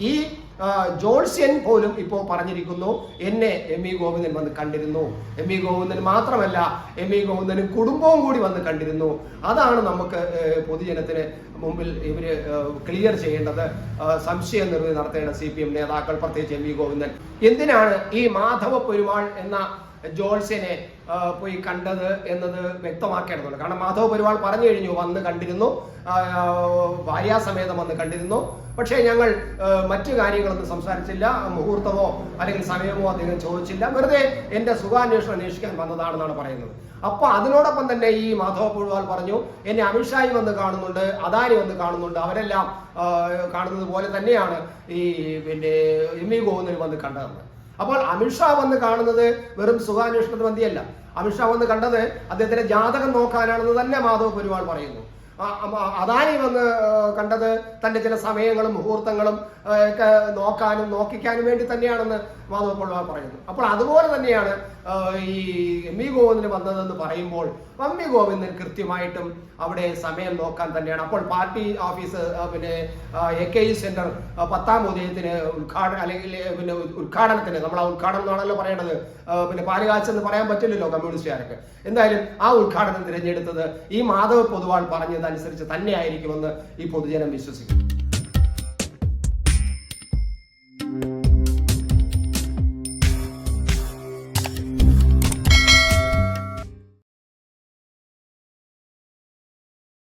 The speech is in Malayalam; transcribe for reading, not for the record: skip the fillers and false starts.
ഈ ജോൾസ്യൻ പോലും ഇപ്പോൾ പറഞ്ഞിരിക്കുന്നു, എന്നെ എം.വി. ഗോവിന്ദൻ വന്ന് കണ്ടിരുന്നു. എം.വി. ഗോവിന്ദൻ മാത്രമല്ല, എം.വി. ഗോവിന്ദനും കുടുംബവും കൂടി വന്ന് കണ്ടിരുന്നു. അതാണ് നമുക്ക് പൊതുജനത്തിന് മുമ്പിൽ ഇവര് ക്ലിയർ ചെയ്യേണ്ടത്. സംശയ നിർവൃതി നടത്തേണ്ട CPM നേതാക്കൾ, പ്രത്യേകിച്ച് എം.വി. ഗോവിന്ദൻ. എന്തിനാണ് ഈ മാധവ പെരുമാൾ എന്ന ജോൾസ്യനെ പോയി കണ്ടത് എന്നത് വ്യക്തമാക്കേണ്ടതുണ്ട്. കാരണം മാധവ പെരുമാൾ പറഞ്ഞു കഴിഞ്ഞു, വന്ന് കണ്ടിരുന്നു, ഭാര്യാസമേതം വന്ന് കണ്ടിരുന്നു. പക്ഷേ ഞങ്ങൾ മറ്റു കാര്യങ്ങളൊന്നും സംസാരിച്ചില്ല, മുഹൂർത്തമോ അല്ലെങ്കിൽ സമയമോ അദ്ദേഹം ചോദിച്ചില്ല, വെറുതെ എന്റെ സുഖാന്വേഷണം അന്വേഷിക്കാൻ വന്നതാണെന്നാണ് പറയുന്നത്. അപ്പൊ അതിനോടൊപ്പം തന്നെ ഈ മാധവ പെരുമാൾ പറഞ്ഞു, എന്നെ അമിത്ഷായി വന്ന് കാണുന്നുണ്ട്, അദാനി വന്ന് കാണുന്നുണ്ട്, അവരെല്ലാം കാണുന്നത് പോലെ തന്നെയാണ് ഈ എം.വി. ഗോവിന്ദൻ വന്ന് കണ്ടതെന്ന്. അപ്പോൾ അമിത്ഷാ വന്ന് കാണുന്നത് വെറും സുഖാന്വേഷണത്തിന് മതിയല്ല. അമിത്ഷാ വന്ന് കണ്ടത് അദ്ദേഹത്തിന്റെ ജാതകം നോക്കാനാണെന്ന് തന്നെ മാധവ പെരുമാൾ പറയുന്നു. അദാനി വന്ന് കണ്ടത് തന്റെ ചില സമയങ്ങളും മുഹൂർത്തങ്ങളും ഒക്കെ നോക്കിക്കാനും വേണ്ടി തന്നെയാണെന്ന് മാധവ പെരുമാൾ പറയുന്നു. അപ്പോൾ അതുപോലെ തന്നെയാണ് ഈ എം.വി. ഗോവിന്ദൻ വന്നതെന്ന് പറയുമ്പോൾ എം.വി. ഗോവിന്ദൻ കൃത്യമായിട്ടും അവിടെ സമയം നോക്കാൻ തന്നെയാണ്. അപ്പോൾ പാർട്ടി ഓഫീസ് AKE സെന്റർ 10ാം ഉദയത്തിന് ഉദ്ഘാടനത്തിന് നമ്മൾ ആ ഉദ്ഘാടനം എന്നാണല്ലോ പറയേണ്ടത്, പാലുകാച്ചെന്ന് പറയാൻ പറ്റില്ലല്ലോ കമ്മ്യൂണിസ്റ്റുകാർക്ക്. എന്തായാലും ആ ഉദ്ഘാടനം തിരഞ്ഞെടുത്തത് ഈ മാധവ പൊതുവാൾ പറഞ്ഞതനുസരിച്ച് തന്നെയായിരിക്കുമെന്ന് ഈ പൊതുജനം വിശ്വസിക്കും.